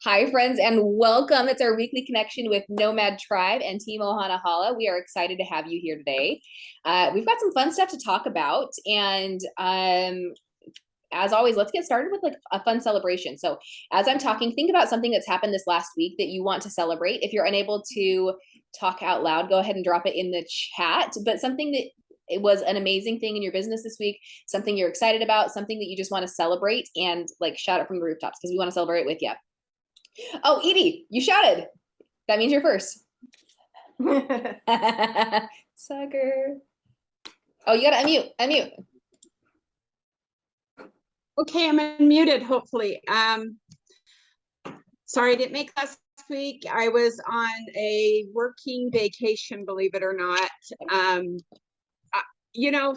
Hi, friends, and welcome. It's our weekly connection with Nomad Tribe and Team Ohana Hala. We are excited to have you here today. We've got some fun stuff to talk about, and as always, let's get started with like a fun celebration. So, as I'm talking, think about something that's happened this last week that you want to celebrate. If you're unable to talk out loud, go ahead and drop it in the chat. But something that it was an amazing thing in your business this week, something you're excited about, something that you just want to celebrate and like shout it from the rooftops because we want to celebrate with you. Oh, Edie, you shouted. That means you're first. Sucker. Oh, you gotta unmute. Okay, I'm unmuted, hopefully. Sorry I didn't make last week. I was on a working vacation, believe it or not.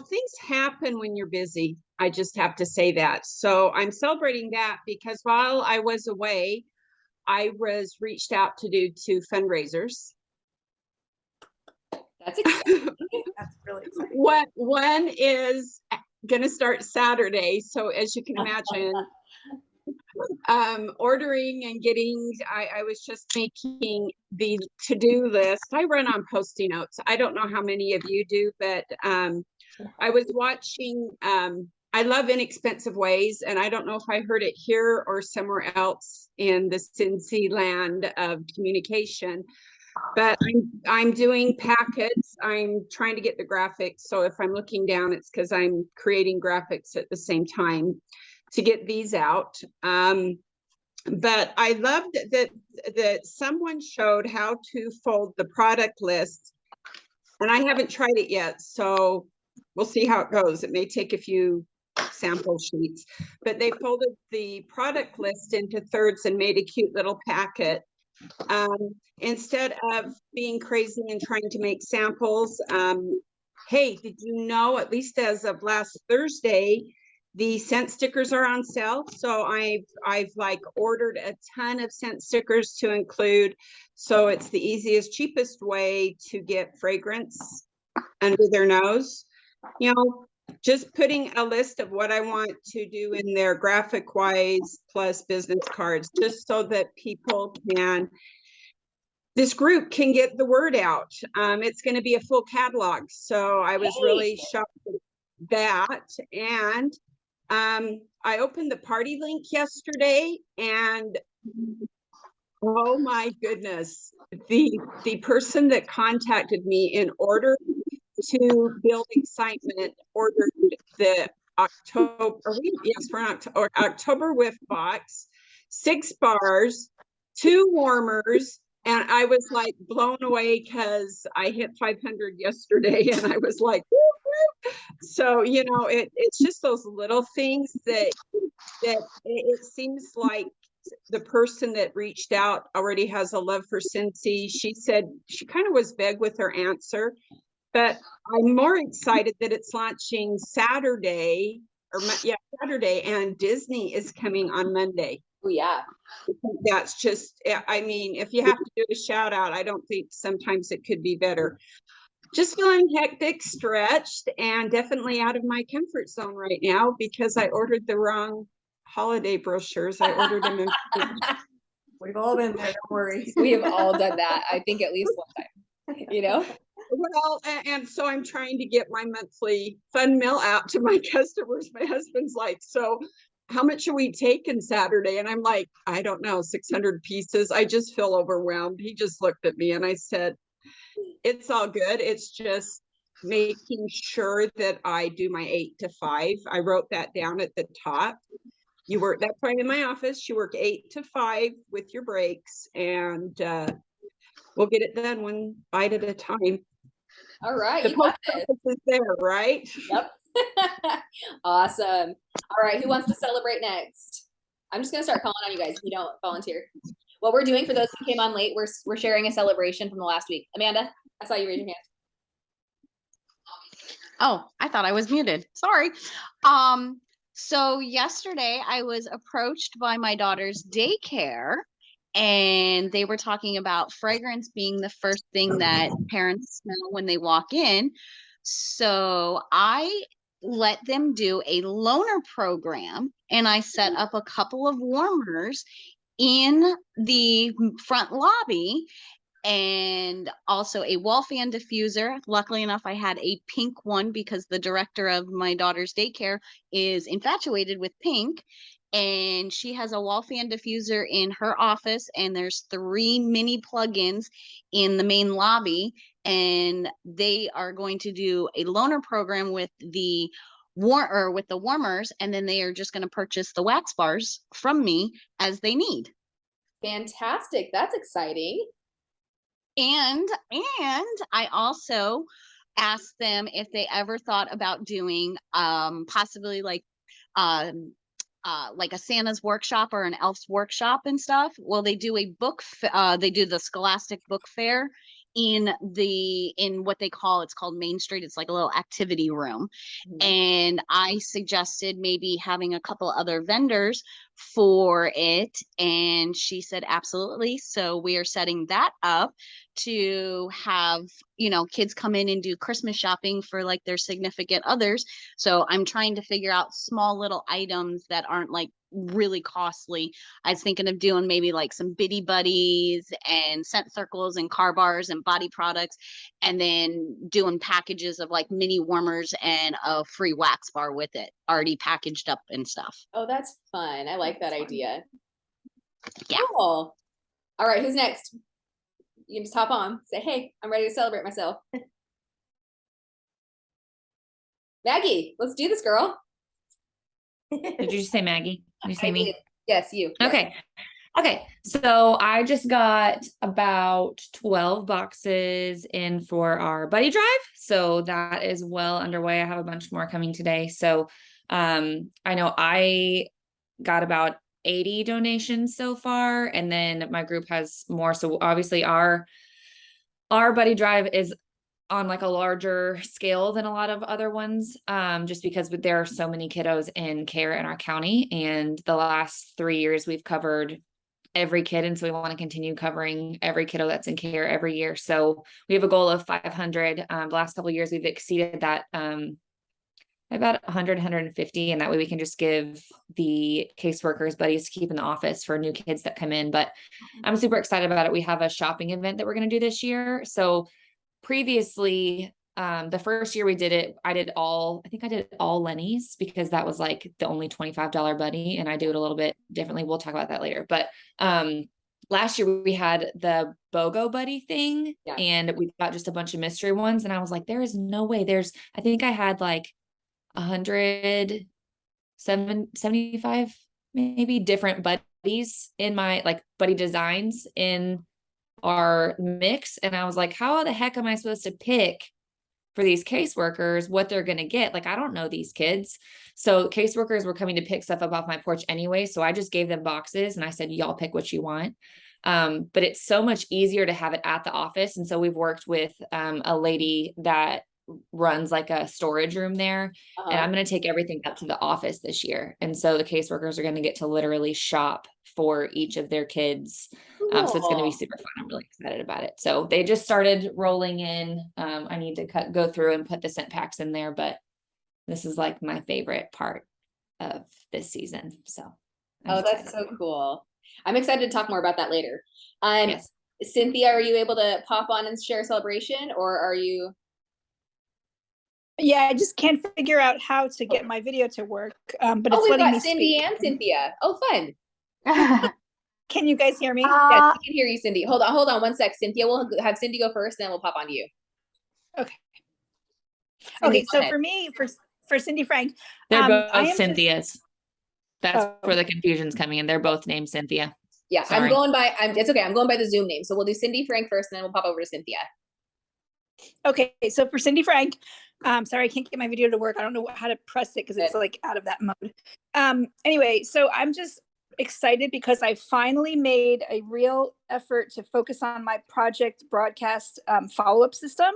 Things happen when you're busy. I just have to say that. So I'm celebrating that because while I was away, I was reached out to do 2 fundraisers. That's exciting. That's really exciting. One is going to start Saturday. So as you can imagine, ordering and getting, I was just making the to-do list. I run on Post-it notes. I don't know how many of you do, but I was watching, I love Inexpensive Ways, and I don't know if I heard it here or somewhere else in the Cincy land of communication, but I'm doing packets. I'm trying to get the graphics. So if I'm looking down, it's because I'm creating graphics at the same time to get these out. But I loved that someone showed how to fold the product list, and I haven't tried it yet. So we'll see how it goes. It may take a few sample sheets, but they folded the product list into thirds and made a cute little packet. Instead of being crazy and trying to make samples, hey, did you know, at least as of last Thursday, the scent stickers are on sale. So I've like ordered a ton of scent stickers to include. So it's the easiest, cheapest way to get fragrance under their nose. Just putting a list of what I want to do in there graphic wise plus business cards, just so that people can, this group can get the word out. It's going to be a full catalog. So I was really shocked at that. And I opened the party link yesterday, and oh my goodness, the person that contacted me in order to build excitement ordered the October Whiff box, 6 bars, 2 warmers, and I was like blown away because I hit 500 yesterday, and I was like, woo, woo. So it's just those little things that it seems like the person that reached out already has a love for Cincy. She said she kind of was vague with her answer, but I'm more excited that it's launching Saturday, and Disney is coming on Monday. Oh, yeah. That's just, I mean, if you have to do a shout out, I don't think sometimes it could be better. Just feeling hectic, stretched, and definitely out of my comfort zone right now because I ordered the wrong holiday brochures. I ordered them in. We've all been there, don't worry. We have all done that, I think, at least one time, Well, and so I'm trying to get my monthly fun mail out to my customers. My husband's like, so how much are we taking Saturday? And I'm like, I don't know, 600 pieces. I just feel overwhelmed. He just looked at me and I said, it's all good. It's just making sure that I do my 8 to 5. I wrote that down at the top. That's why I'm in my office. You work 8 to 5 with your breaks, and we'll get it done one bite at a time. All right. The post office is there, right? Yep. Awesome. All right. Who wants to celebrate next? I'm just going to start calling on you guys if you don't volunteer. What we're doing for those who came on late, we're sharing a celebration from the last week. Amanda, I saw you raise your hand. Oh, I thought I was muted. Sorry. So yesterday I was approached by my daughter's daycare, and they were talking about fragrance being the first thing that parents smell when they walk in. So I let them do a loaner program, and I set up a couple of warmers in the front lobby, and also a wall fan diffuser. Luckily enough, I had a pink one because the director of my daughter's daycare is infatuated with pink. And she has a wall fan diffuser in her office, and there's 3 mini plugins in the main lobby. And they are going to do a loaner program with the warmers, and then they are just going to purchase the wax bars from me as they need. Fantastic. That's exciting. And I also asked them if they ever thought about doing possibly like a Santa's workshop or an elf's workshop and stuff. Well, they do a they do the Scholastic Book Fair in what they call, it's called Main Street. It's like a little activity room. And I suggested maybe having a couple other vendors for it, and she said absolutely. So we are setting that up to have, you know, kids come in and do Christmas shopping for like their significant others. So I'm trying to figure out small little items that aren't like really costly. I was thinking of doing maybe like some Bitty Buddies and scent circles and car bars and body products, and then doing packages of like mini warmers and a free wax bar with it already packaged up and stuff. Oh, that's fun. I like that That's fun. idea. Yeah. Cool. All right, who's next? You can just hop on, say, hey, I'm ready to celebrate myself. Maggie, let's do this, girl. Did you just say Maggie? Did you say I me? did. Yes, you. Yes. Okay. Okay. So I just got about 12 boxes in for our buddy drive. So that is well underway. I have a bunch more coming today. So I know I got about 80 donations so far, and then my group has more. So obviously our buddy drive is on like a larger scale than a lot of other ones, just because there are so many kiddos in care in our county, and the last 3 years we've covered every kid, and so we want to continue covering every kiddo that's in care every year. So we have a goal of 500. The last couple of years we've exceeded that about 100, 150, and that way we can just give the caseworkers buddies to keep in the office for new kids that come in. But I'm super excited about it. We have a shopping event that we're going to do this year. So previously, the first year we did it, I think I did all Lenny's because that was like the only $25 buddy, and I do it a little bit differently. We'll talk about that later. But last year we had the BOGO buddy thing, Yeah. and we got just a bunch of mystery ones, and I was like, there is no way. I think I had like 175 maybe different buddies in my like buddy designs in our mix. And I was like, how the heck am I supposed to pick for these caseworkers what they're going to get? Like, I don't know these kids. So caseworkers were coming to pick stuff up off my porch anyway. So I just gave them boxes and I said, y'all pick what you want. But it's so much easier to have it at the office. And so we've worked with a lady that runs like a storage room there, and I'm going to take everything up to the office this year. And so the caseworkers are going to get to literally shop for each of their kids. So it's going to be super fun. I'm really excited about it. So they just started rolling in. I need to go through and put the scent packs in there, but this is like my favorite part of this season. So I'm that's excited. so cool. I'm excited to talk more about that later. Yes. Cynthia, are you able to pop on and share a celebration, or are you? Yeah, I just can't figure out how to get my video to work. But it's We've letting got me Cindy speak. and Cynthia. Oh, fun. Can you guys hear me? Yes, we can hear you, Cindy. Hold on 1 sec. Cynthia, we'll have Cindy go first, then we'll pop on to you. Okay. Cindy, Okay, go so ahead. for me, for Cindy Frank, They're both I am just- Cynthia's. That's Oh. where the confusion's coming in. They're both named Cynthia. Yeah, Sorry. it's okay. I'm going by the Zoom name. So we'll do Cindy Frank first, and then we'll pop over to Cynthia. Okay, so for Cindy Frank, sorry, I can't get my video to work. I don't know how to press it because it's like out of that mode. Anyway, so I'm just excited because I finally made a real effort to focus on my project broadcast follow-up system.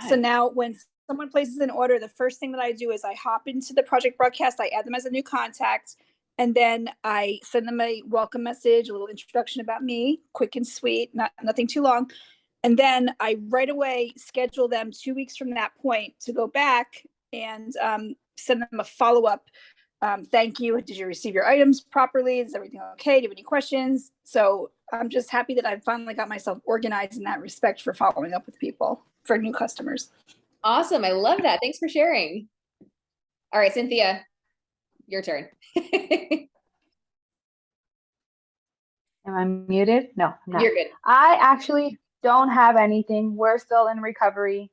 So now when someone places an order, the first thing that I do is I hop into the project broadcast, I add them as a new contact, and then I send them a welcome message, a little introduction about me, quick and sweet, nothing too long. And then I right away schedule them 2 weeks from that point to go back and send them a follow-up Thank you. Did you receive your items properly? Is everything okay? Do you have any questions? So I'm just happy that I finally got myself organized in that respect for following up with people for new customers. Awesome. I love that. Thanks for sharing. All right, Cynthia, your turn. Am I muted? No, I'm not. You're good. I actually don't have anything. We're still in recovery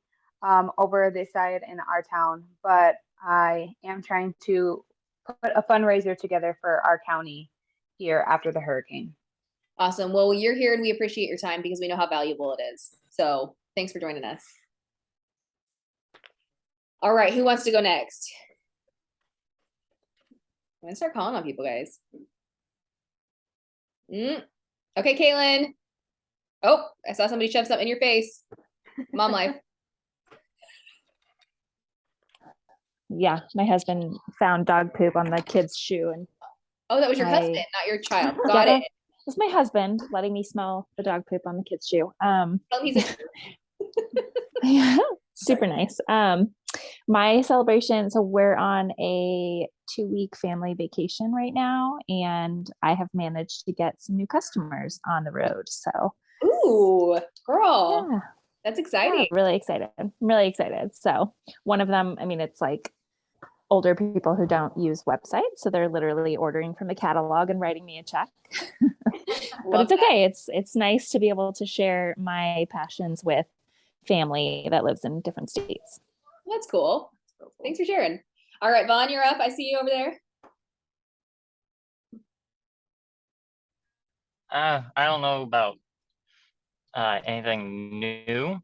over this side in our town, but I am trying to put a fundraiser together for our county here after the hurricane. Awesome. Well, you're here and we appreciate your time because we know how valuable it is. So thanks for joining us. All right, who wants to go next? I'm gonna start calling on people, guys. Okay, Kaylin. Oh, I saw somebody shove something in your face. Mom life. Yeah, my husband found dog poop on the kid's shoe, and Oh, that was your I- husband, not your child. Yeah, Got it. it was my husband letting me smell the dog poop on the kid's shoe. Tell him he's a Yeah, super nice. My celebration, so we're on a 2-week family vacation right now, and I have managed to get some new customers on the road. So Ooh, girl. yeah, That's yeah, exciting. really excited. I'm really excited. So one of them, I mean, it's like older people who don't use websites, so they're literally ordering from the catalog and writing me a check. But Love it's okay. It's nice to be able to share my passions with family that lives in different states. That's cool. Thanks for sharing. All right, Vaughn, you're up. I see you over there. I don't know about anything new.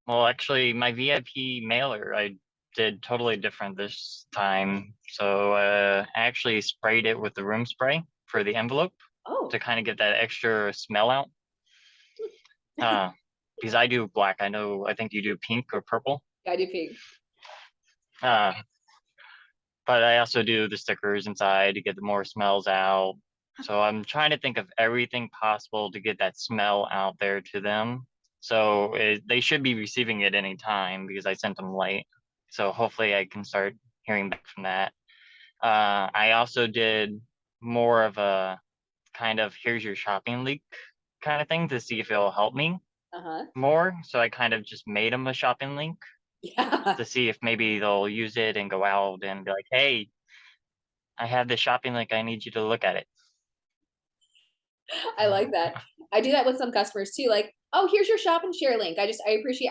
Well, actually, my VIP mailer, I did totally different this time. So I actually sprayed it with the room spray for the envelope Oh, to kind of get that extra smell out. Because I do black. I think you do pink or purple. I do pink. But I also do the stickers inside to get the more smells out. So I'm trying to think of everything possible to get that smell out there to them. So they should be receiving it anytime because I sent them late. So hopefully I can start hearing back from that. I also did more of a kind of here's your shopping link kind of thing to see if it'll help me Uh-huh. more. So I kind of just made them a shopping link Yeah. to see if maybe they'll use it and go out and be like, hey, I have this shopping link. I need you to look at it. I like that. I do that with some customers too. Like, oh, here's your shop and share link. I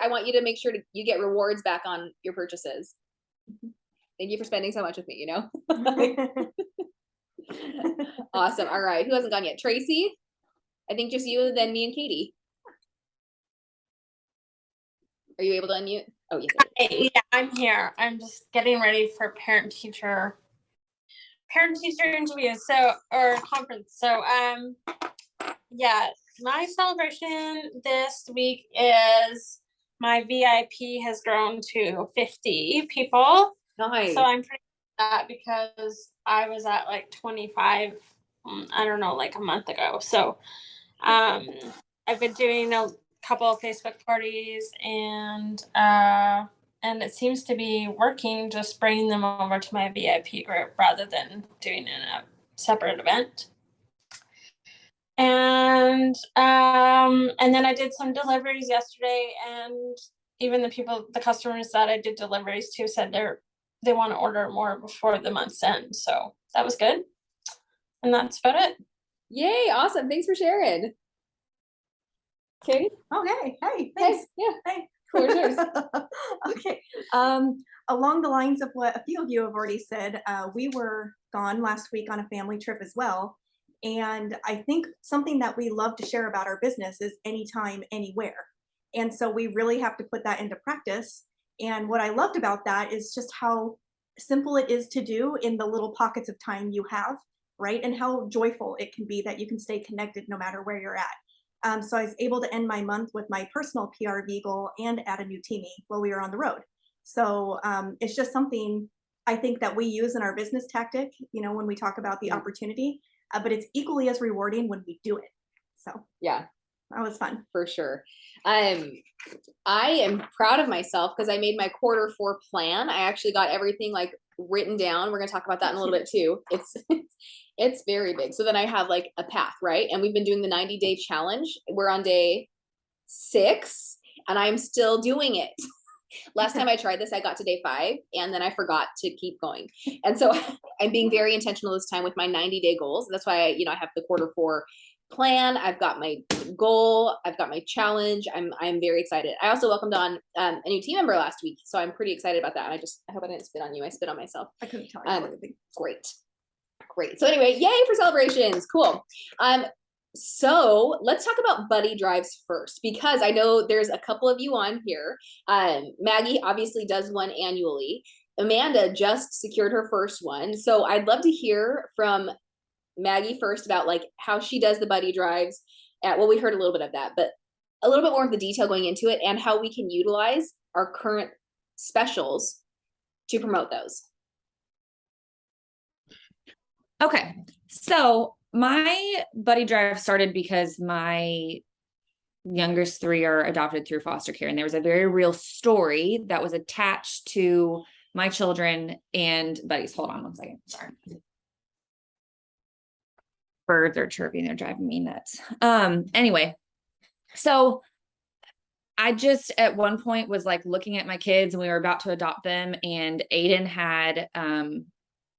want you to make sure you get rewards back on your purchases. Thank you for spending so much with me, you know? Awesome. All right. Who hasn't gone yet? Tracy? I think just you, then me and Katie. Are you able to unmute? Oh, yes. Yeah, I'm here. I'm just getting ready for parent teacher interviews, or conference. So yeah, my celebration this week is my VIP has grown to 50 people. Nice. So I'm pretty proud of that because I was at like 25, I don't know, like a month ago. So I've been doing a couple of Facebook parties and it seems to be working, just bringing them over to my VIP group rather than doing it in a separate event. And then I did some deliveries yesterday, and even the customers that I did deliveries to said they want to order more before the month's end. So that was good. And that's about it. Yay. Awesome. Thanks for sharing. Katie? Okay, hey, Hey, thanks. yeah. Hey. Floor is yours. Okay, along the lines of what a few of you have already said, we were gone last week on a family trip as well. And I think something that we love to share about our business is anytime, anywhere. And so we really have to put that into practice. And what I loved about that is just how simple it is to do in the little pockets of time you have, right? And how joyful it can be that you can stay connected no matter where you're at. So I was able to end my month with my personal PRV goal and add a new teamie while we were on the road. So it's just something I think that we use in our business tactic, when we talk about the opportunity, but it's equally as rewarding when we do it. So Yeah, that was fun. for sure. I am proud of myself because I made my Q4 plan. I actually got everything like written down. We're going to talk about that in a little bit too. It's very big. So then I have like a path, right? And we've been doing the 90-day challenge. We're on day 6 and I'm still doing it. Last time I tried this, I got to day 5 and then I forgot to keep going. And so I'm being very intentional this time with my 90-day goals. That's why I have the Q4 plan. I've got my goal. I've got my challenge. I'm very excited. I also welcomed on a new team member last week, so I'm pretty excited about that. And I hope I didn't spit on you. I spit on myself. I couldn't tell. Great. So anyway, yay for celebrations. Cool. So let's talk about buddy drives first, because I know there's a couple of you on here. Maggie obviously does one annually. Amanda just secured her first one. So I'd love to hear from Maggie first about like how she does the buddy drives. Well, we heard a little bit of that, but a little bit more of the detail going into it and how we can utilize our current specials to promote those. Okay, so my buddy drive started because my youngest 3 are adopted through foster care, and there was a very real story that was attached to my children and buddies. Hold on one second, sorry. Birds are chirping, they're driving me nuts. Anyway, so I just at one point was like looking at my kids and we were about to adopt them, and Aiden had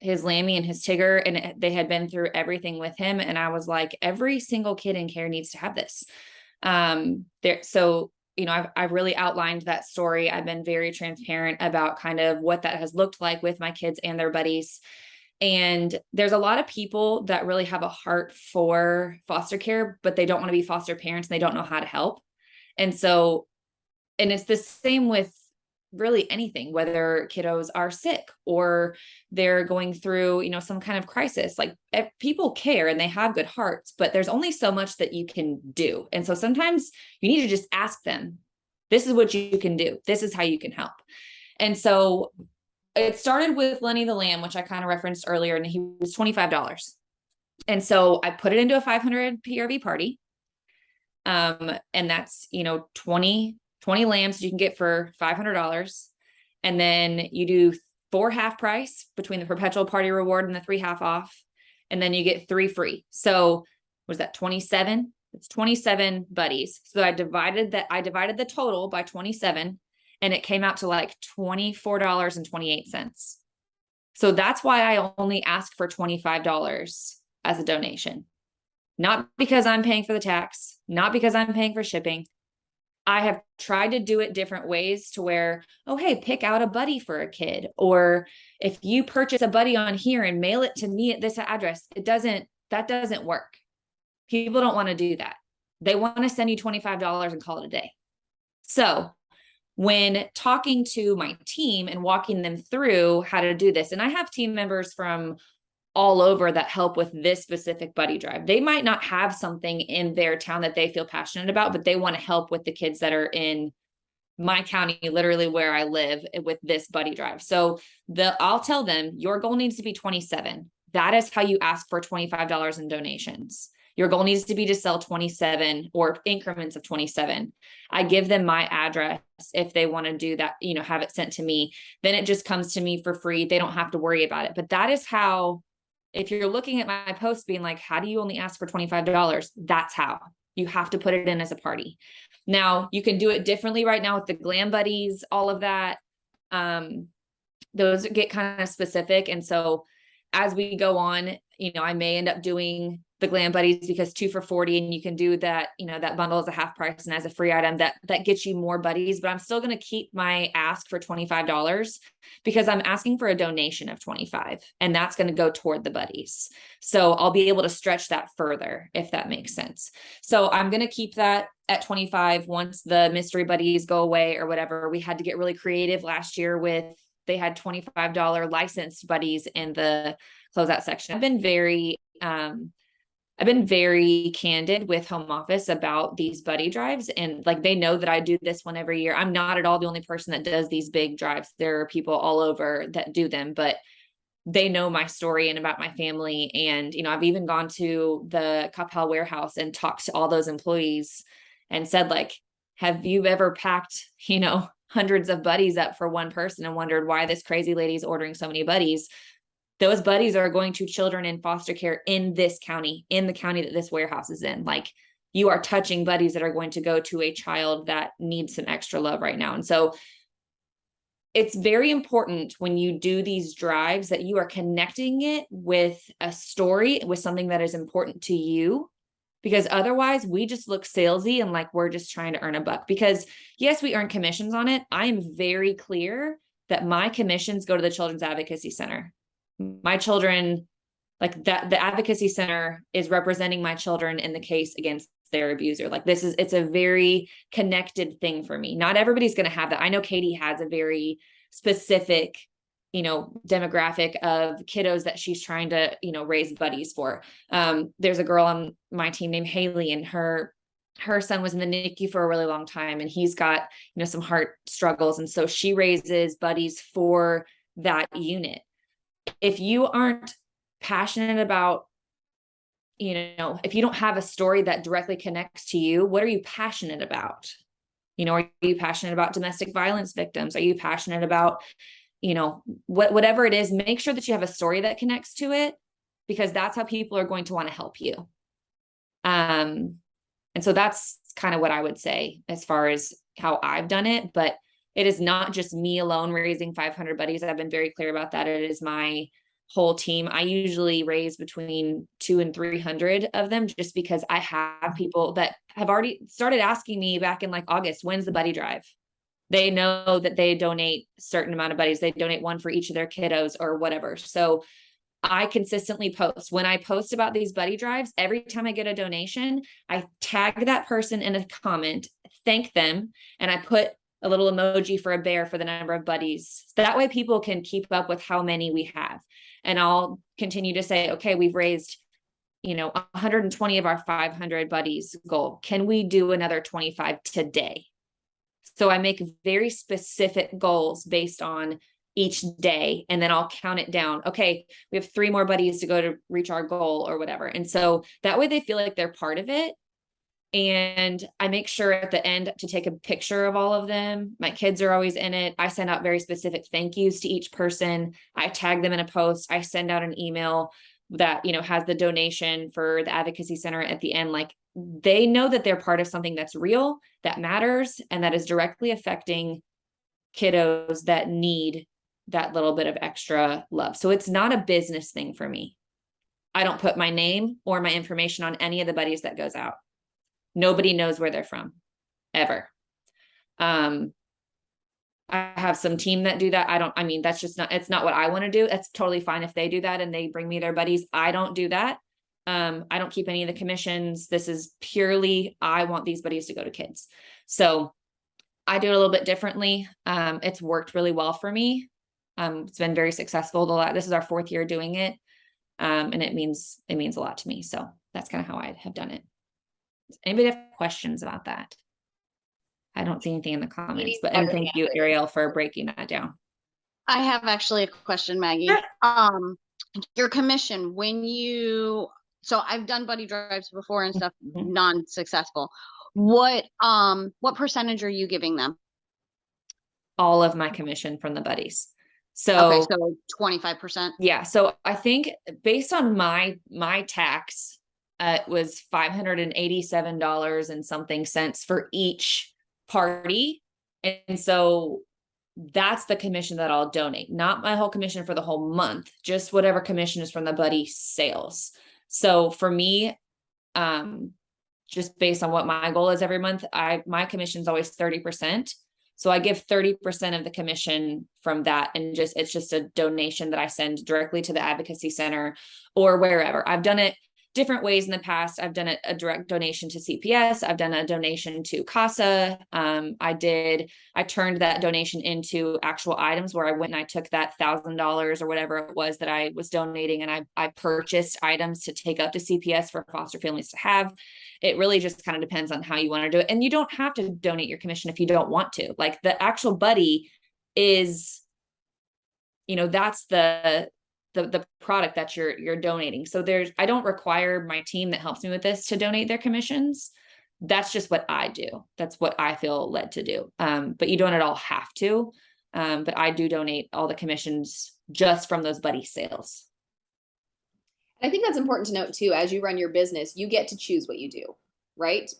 his Lammy and his Tigger, and they had been through everything with him. And I was like, every single kid in care needs to have this. So, I've really outlined that story. I've been very transparent about kind of what that has looked like with my kids and their buddies. And there's a lot of people that really have a heart for foster care, but they don't want to be foster parents and they don't know how to help. And it's the same with really anything, whether kiddos are sick or they're going through, some kind of crisis. Like people care and they have good hearts, but there's only so much that you can do. And so sometimes you need to just ask them, this is what you can do. This is how you can help. And so it started with Lenny the Lamb, which I kind of referenced earlier, and he was $25. And so I put it into a 500 PRV party. And that's, 20 lambs you can get for $500. And then you do 4 half price between the perpetual party reward and the 3 half off. And then you get 3 free. So was that 27? It's 27 buddies. So I divided the total by 27 and it came out to like $24.28. So that's why I only ask for $25 as a donation. Not because I'm paying for the tax, not because I'm paying for shipping. I have tried to do it different ways to where, oh, hey, pick out a buddy for a kid. Or if you purchase a buddy on here and mail it to me at this address, that doesn't work. People don't want to do that. They want to send you $25 and call it a day. So when talking to my team and walking them through how to do this, and I have team members from all over that help with this specific buddy drive. They might not have something in their town that they feel passionate about, but they want to help with the kids that are in my county, literally where I live, with this buddy drive. So I'll tell them your goal needs to be 27. That is how you ask for $25 in donations. Your goal needs to be to sell 27 or increments of 27. I give them my address if they want to do that, have it sent to me. Then it just comes to me for free. They don't have to worry about it. But that is how, if you're looking at my post being like, how do you only ask for $25? That's how you have to put it in as a party. Now you can do it differently right now with the Glam Buddies, all of that. Those get kind of specific. And so as we go on, I may end up doing the Glam Buddies because 2 for $40, and you can do that, that bundle as a half price and as a free item that gets you more buddies, but I'm still going to keep my ask for $25 because I'm asking for a donation of $25 and that's going to go toward the buddies. So I'll be able to stretch that further if that makes sense. So I'm going to keep that at 25 once the mystery buddies go away or whatever. We had to get really creative last year they had $25 licensed buddies in the closeout section. I've been very candid with home office about these buddy drives, and like they know that I do this one every year. I'm not at all the only person that does these big drives. There are people all over that do them, but they know my story and about my family. And, I've even gone to the Capel warehouse and talked to all those employees and said, like, have you ever packed, hundreds of buddies up for one person and wondered why this crazy lady's ordering so many buddies. Those buddies are going to children in foster care in this county, in the county that this warehouse is in. Like, you are touching buddies that are going to go to a child that needs some extra love right now. And so it's very important when you do these drives that you are connecting it with a story, with something that is important to you, because otherwise we just look salesy and like we're just trying to earn a buck. Because yes, we earn commissions on it. I am very clear that my commissions go to the Children's Advocacy Center. My children, like that, the Advocacy Center is representing my children in the case against their abuser. Like, it's a very connected thing for me. Not everybody's going to have that. I know Katie has a very specific, demographic of kiddos that she's trying to, raise buddies for. There's a girl on my team named Haley, and her son was in the NICU for a really long time, and he's got, some heart struggles. And so she raises buddies for that unit. If you aren't passionate about, if you don't have a story that directly connects to you, what are you passionate about? Are you passionate about domestic violence victims? Are you passionate about, whatever it is? Make sure that you have a story that connects to it, because that's how people are going to want to help you. And so that's kind of what I would say as far as how I've done it. But it is not just me alone raising 500 buddies. I've been very clear about that. It is my whole team. I usually raise between 200 and 300 of them, just because I have people that have already started asking me back in like August, when's the buddy drive? They know that they donate a certain amount of buddies. They donate one for each of their kiddos or whatever. So I consistently post. When I post about these buddy drives, every time I get a donation, I tag that person in a comment, thank them, and I put a little emoji for a bear for the number of buddies. That way people can keep up with how many we have. And I'll continue to say, okay, we've raised, 120 of our 500 buddies goal. Can we do another 25 today? So I make very specific goals based on each day, and then I'll count it down. Okay, we have 3 more buddies to go to reach our goal or whatever. And so that way they feel like they're part of it. And I make sure at the end to take a picture of all of them. My kids are always in it. I send out very specific thank yous to each person. I tag them in a post. I send out an email that, has the donation for the Advocacy Center at the end. Like, they know that they're part of something that's real, that matters, and that is directly affecting kiddos that need that little bit of extra love. So it's not a business thing for me. I don't put my name or my information on any of the buddies that goes out. Nobody knows where they're from, ever. I have some team that do that. That's just not, it's not what I want to do. That's totally fine if they do that and they bring me their buddies. I don't do that. I don't keep any of the commissions. This is purely, I want these buddies to go to kids. So I do it a little bit differently. It's worked really well for me. It's been very successful. This is our 4th year doing it. And it means a lot to me. So that's kind of how I have done it. Does anybody have questions about that? I don't see anything in the comments, but and thank you, Ariel, for breaking that down. I have actually a question, Maggie. Your commission, so I've done buddy drives before and stuff, non-successful. What percentage are you giving them? All of my commission from the buddies. So, okay, so 25%. Yeah. So I think based on my tax, it was $587 and something cents for each party. And so that's the commission that I'll donate, not my whole commission for the whole month, just whatever commission is from the buddy sales. So for me, just based on what my goal is every month, my commission is always 30%. So I give 30% of the commission from that. And it's just a donation that I send directly to the Advocacy Center or wherever. I've done it different ways in the past. I've done a direct donation to CPS. I've done a donation to CASA. I turned that donation into actual items where I went and I took that $1,000 or whatever it was that I was donating, and I purchased items to take up to CPS for foster families to have. It really just kind of depends on how you want to do it. And you don't have to donate your commission if you don't want to. Like, the actual buddy is, that's the product that you're donating. So I don't require my team that helps me with this to donate their commissions. that's just what I do. That's what I feel led to do. But you don't at all have to. But I do donate all the commissions just from those buddy sales. I think that's important to note too. As you run your business, you get to choose what you do, right?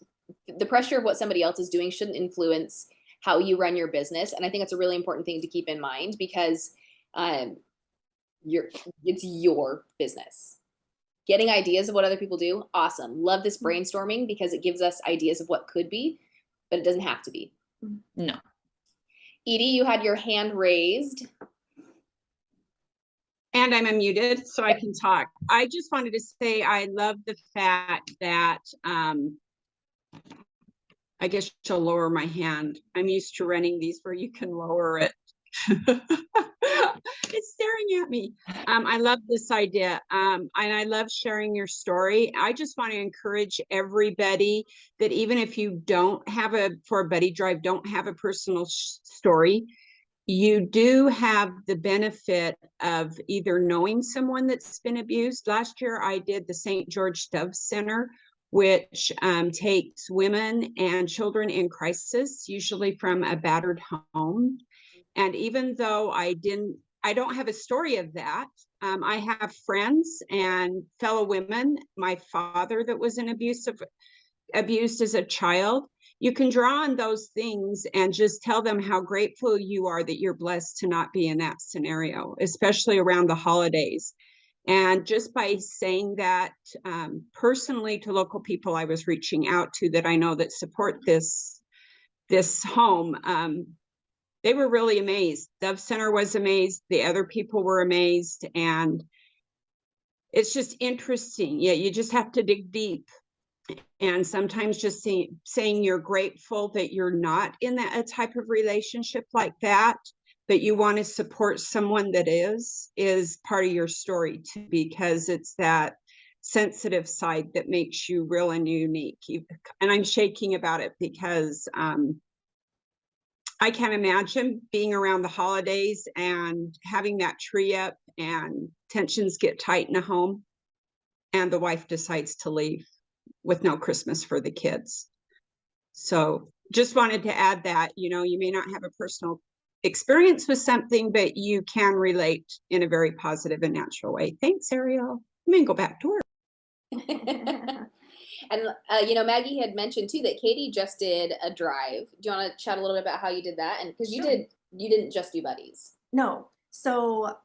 The pressure of what somebody else is doing shouldn't influence how you run your business. And I think it's a really important thing to keep in mind, because it's your business. Getting ideas of what other people do, awesome. Love this brainstorming, because it gives us ideas of what could be, but it doesn't have to be. No. Edie, you had your hand raised. And I'm unmuted, so I can talk. I just wanted to say I love the fact that, I guess she'll lower my hand. I'm used to running these where you can lower it. It's staring at me. I love this idea. And I love sharing your story. I just want to encourage everybody that even if you don't have for a buddy drive, don't have a personal story, you do have the benefit of either knowing someone that's been abused. Last year, I did the St. George Dove Center, which takes women and children in crisis, usually from a battered home. And even though I don't have a story of that, I have friends and fellow women, my father that was abused as a child. You can draw on those things and just tell them how grateful you are that you're blessed to not be in that scenario, especially around the holidays. And just by saying that personally to local people I was reaching out to that I know that support this home, they were really amazed. Dove Center was amazed. The other people were amazed. And it's just interesting. Yeah, you just have to dig deep. And sometimes just saying you're grateful that you're not in a type of relationship like that, but you want to support someone that is part of your story too, because it's that sensitive side that makes you real and unique. And I'm shaking about it because I can't imagine being around the holidays and having that tree up and tensions get tight in a home and the wife decides to leave with no Christmas for the kids. So just wanted to add that, you may not have a personal experience with something, but you can relate in a very positive and natural way. Thanks, Ariel. I'm gonna go back to work. And Maggie had mentioned too that Katie just did a drive. Do you want to chat a little bit about how you did that? And because you didn't just do buddies. No. So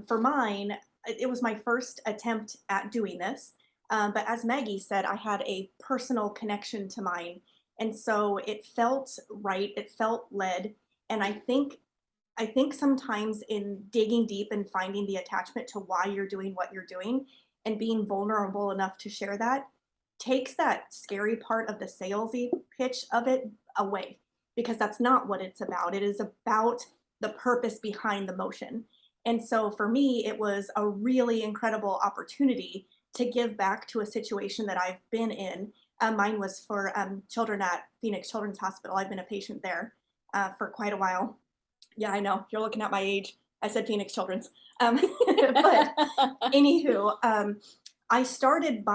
for mine, it was my first attempt at doing this. But as Maggie said, I had a personal connection to mine. And so it felt right. It felt led. And I think sometimes in digging deep and finding the attachment to why you're doing what you're doing and being vulnerable enough to share that takes that scary part of the salesy pitch of it away, because that's not what it's about. It is about the purpose behind the motion. And so for me, it was a really incredible opportunity to give back to a situation that I've been in. Mine was for children at Phoenix Children's Hospital. I've been a patient there for quite a while. Yeah, I know, you're looking at my age. I said Phoenix Children's. But anywho, I started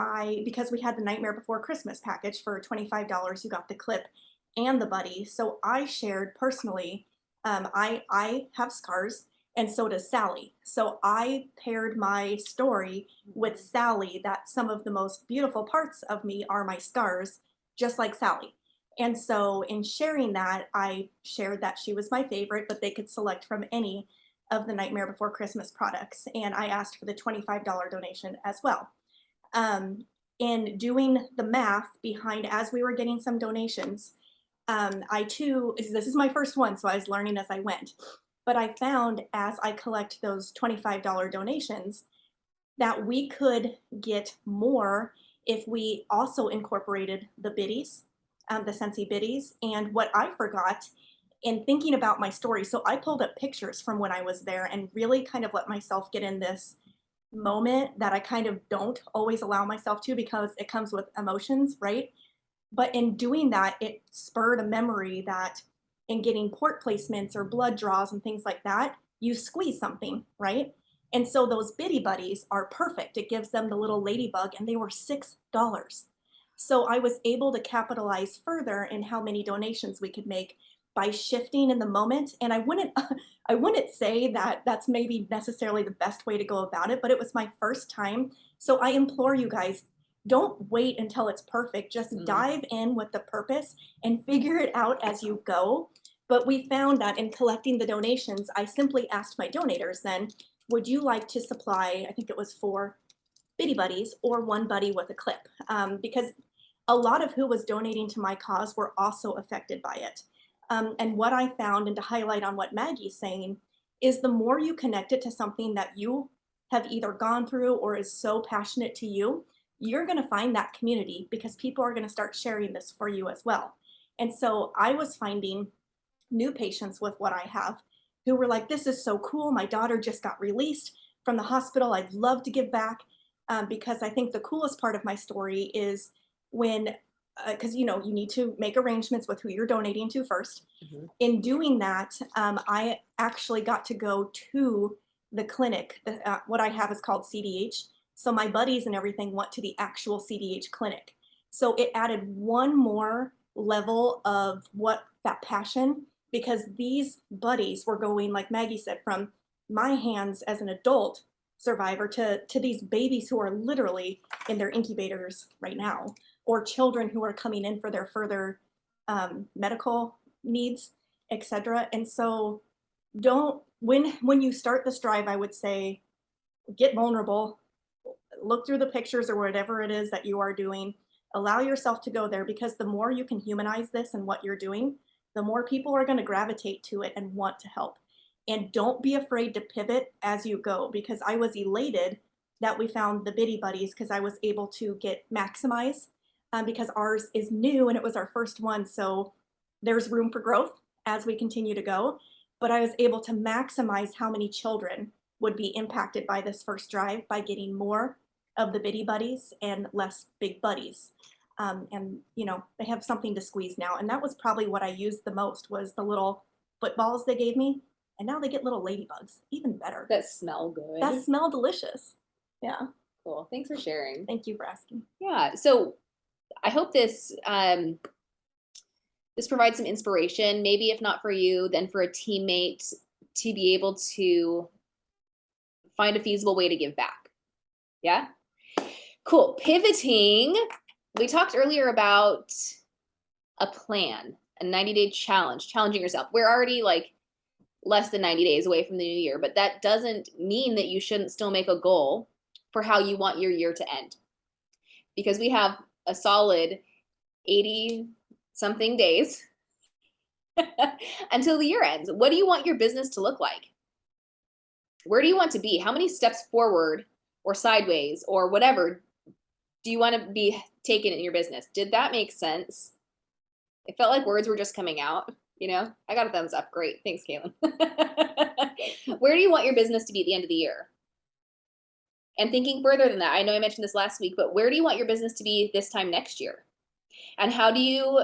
because we had the Nightmare Before Christmas package for $25, you got the clip and the buddy. So I shared personally, I have scars, and so does Sally. So I paired my story with Sally, that some of the most beautiful parts of me are my scars, just like Sally. And so in sharing that, I shared that she was my favorite, but they could select from any of the Nightmare Before Christmas products. And I asked for the $25 donation as well. In doing the math behind, as we were getting some donations, I too, this is my first one, so I was learning as I went. But I found as I collect those $25 donations that we could get more if we also incorporated the biddies, the Scentsy biddies. And what I forgot in thinking about my story, so I pulled up pictures from when I was there and really kind of let myself get in this moment that I kind of don't always allow myself to, because it comes with emotions, right? But in doing that, it spurred a memory that in getting port placements or blood draws and things like that, you squeeze something, right? And so those Biddy Buddies are perfect. It gives them the little ladybug, and they were $6. So I was able to capitalize further in how many donations we could make by shifting in the moment. And I wouldn't I wouldn't say that that's maybe necessarily the best way to go about it, but it was my first time. So I implore you guys, don't wait until it's perfect. Just dive in with the purpose and figure it out as you go. But we found that in collecting the donations, I simply asked my donators then, would you like to supply, I think it was 4 Bitty Buddies or 1 buddy with a clip? Because a lot of who was donating to my cause were also affected by it. And what I found, and to highlight on what Maggie's saying, is the more you connect it to something that you have either gone through or is so passionate to you, you're going to find that community because people are going to start sharing this for you as well. And so I was finding new patients with what I have who were like, this is so cool. My daughter just got released from the hospital. I'd love to give back, because I think the coolest part of my story is when, because you need to make arrangements with who you're donating to first. In doing that, I actually got to go to the clinic. What I have is called CDH. So my buddies and everything went to the actual CDH clinic. So it added one more level of that passion, because these buddies were going, like Maggie said, from my hands as an adult survivor to these babies who are literally in their incubators right now, or children who are coming in for their further medical needs, etc. And so when you start this drive, I would say get vulnerable, look through the pictures or whatever it is that you are doing, allow yourself to go there, because the more you can humanize this and what you're doing, the more people are going to gravitate to it and want to help. And don't be afraid to pivot as you go, because I was elated that we found the Bitty Buddies, because I was able to get Maximize, because ours is new and it was our first one. So there's room for growth as we continue to go. But I was able to maximize how many children would be impacted by this first drive by getting more of the Bitty Buddies and less big buddies. And they have something to squeeze now. And that was probably what I used the most, was the little footballs they gave me. And now they get little ladybugs, even better. That smell good. That smell delicious. Yeah. Cool. Thanks for sharing. Thank you for asking. Yeah. So I hope this this provides some inspiration, maybe if not for you, then for a teammate, to be able to find a feasible way to give back. Yeah. Cool. Pivoting. We talked earlier about a plan, a 90-day challenge, challenging yourself. We're already like less than 90 days away from the new year, but that doesn't mean that you shouldn't still make a goal for how you want your year to end. Because we have a solid 80 something days until the year ends. What do you want your business to look like? Where do you want to be? How many steps forward or sideways or whatever do you want to be taken in your business? Did that make sense? It felt like words were just coming out, I got a thumbs up. Great. Thanks, Caitlin. Where do you want your business to be at the end of the year? And thinking further than that, I know I mentioned this last week, but where do you want your business to be this time next year? And how do you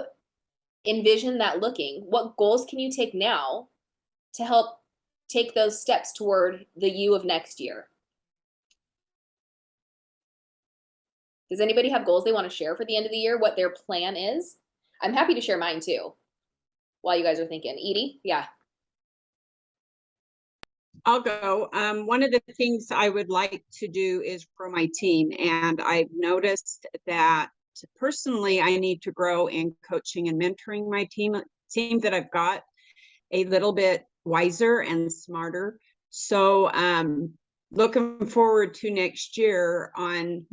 envision that looking? What goals can you take now to help take those steps toward the you of next year? Does anybody have goals they want to share for the end of the year, what their plan is? I'm happy to share mine too, while you guys are thinking. Edie? Yeah. I'll go. One of the things I would like to do is grow my team. And I've noticed that personally, I need to grow in coaching and mentoring my team that I've got a little bit wiser and smarter. So looking forward to next year and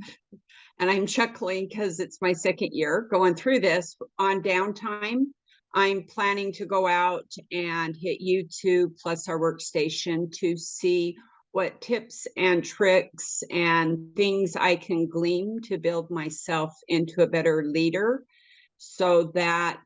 I'm chuckling because it's my second year going through this on downtime. I'm planning to go out and hit YouTube plus our workstation to see what tips and tricks and things I can glean to build myself into a better leader, so that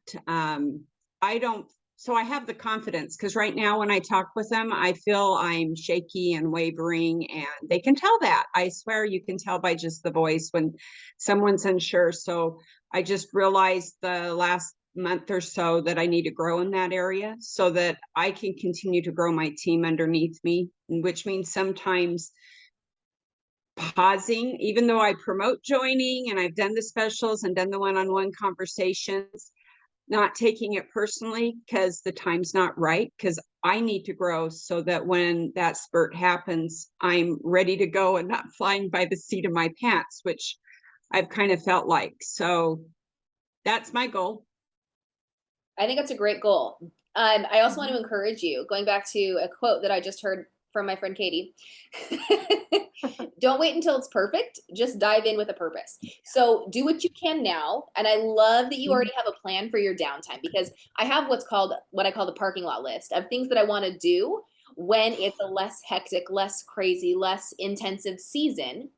I have the confidence, because right now when I talk with them, I feel I'm shaky and wavering, and they can tell that. I swear you can tell by just the voice when someone's unsure. So I just realized the last month or so that I need to grow in that area so that I can continue to grow my team underneath me, which means sometimes pausing, even though I promote joining and I've done the specials and done the one-on-one conversations, not taking it personally because the time's not right, because I need to grow so that when that spurt happens, I'm ready to go and not flying by the seat of my pants, which I've kind of felt like. So that's my goal. I think that's a great goal. I also want to encourage you, going back to a quote that I just heard from my friend Katie. Don't wait until it's perfect. Just dive in with a purpose. So do what you can now. And I love that you already have a plan for your downtime, because I have what I call the parking lot list of things that I want to do when it's a less hectic, less crazy, less intensive season.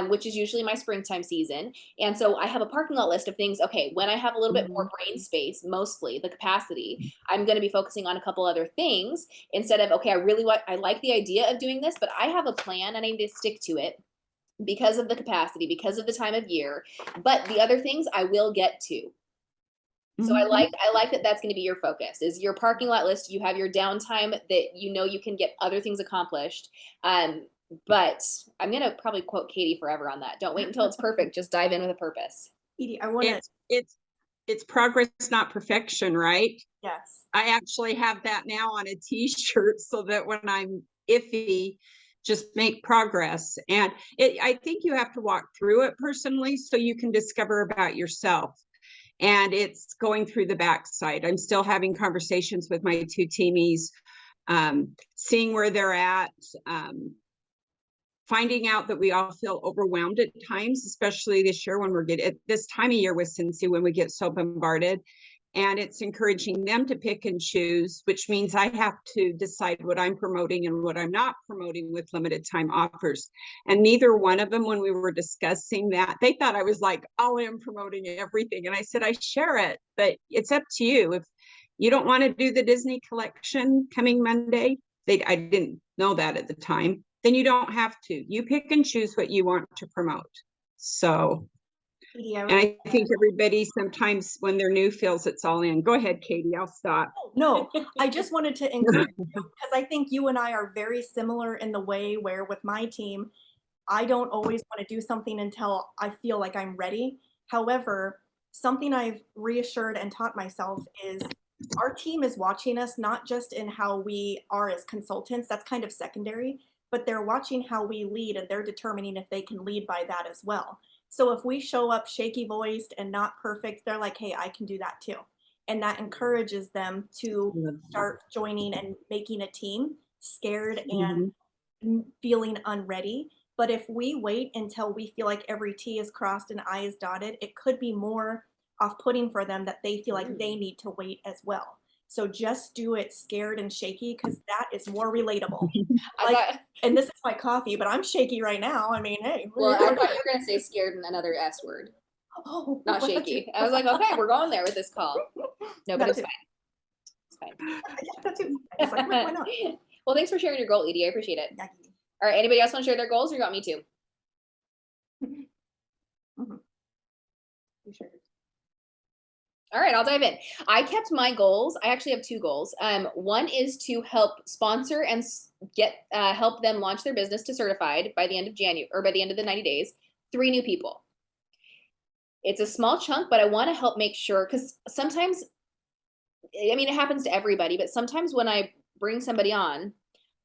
Which is usually my springtime season. And so I have a parking lot list of things. Okay, when I have a little bit more brain space, mostly the capacity, I'm going to be focusing on a couple other things instead of, okay, I like the idea of doing this, but I have a plan and I need to stick to it because of the capacity, because of the time of year. But the other things I will get to. So I like that that's going to be your focus, is your parking lot list. You have your downtime that you know you can get other things accomplished. But I'm going to probably quote Katie forever on that. Don't wait until it's perfect. Just dive in with a purpose. Edie, I want to, It's progress, not perfection, right? yes. I actually have that now on a t-shirt so that when I'm iffy, just make progress. And I think you have to walk through it personally so you can discover about yourself. And it's going through the backside. I'm still having conversations with my 2 teamies, seeing where they're at, finding out that we all feel overwhelmed at times, especially this year when we're at this time of year with Cincy, when we get so bombarded. And it's encouraging them to pick and choose, which means I have to decide what I'm promoting and what I'm not promoting with limited time offers. And neither one of them, when we were discussing that, they thought I was like all in promoting everything. And I said, I share it, but it's up to you. If you don't want to do the Disney collection coming Monday, I didn't know that at the time, then you don't have to. You pick and choose what you want to promote. So, and I think everybody sometimes when they're new feels it's all in. Go ahead, Katie, I'll stop. No, I just wanted to encourage you because I think you and I are very similar in the way where with my team, I don't always want to do something until I feel like I'm ready. However, something I've reassured and taught myself is our team is watching us, not just in how we are as consultants, that's kind of secondary, but they're watching how we lead and they're determining if they can lead by that as well. So if we show up shaky voiced and not perfect, they're like, hey, I can do that too. And that encourages them to start joining and making a team, scared and feeling unready. But if we wait until we feel like every T is crossed and I is dotted, it could be more off-putting for them that they feel like they need to wait as well. So just do it scared and shaky because that is more relatable. And this is my coffee, but I'm shaky right now. I mean, hey. Well, I thought you were going to say scared and another S word. Oh, not shaky. I was like, okay, we're going there with this call. No, but it's fine. It's fine. Yeah, that too. It's like, why not? Well, thanks for sharing your goal, Edie. I appreciate it. Yeah. All right, anybody else want to share their goals, or you want me to? All right, I'll dive in. I kept my goals. I actually have 2 goals. One is to help sponsor and help them launch their business to certified by the end of January, or by the end of the 90 days, 3 new people. It's a small chunk, but I want to help make sure, because sometimes, I mean, it happens to everybody, but sometimes when I bring somebody on,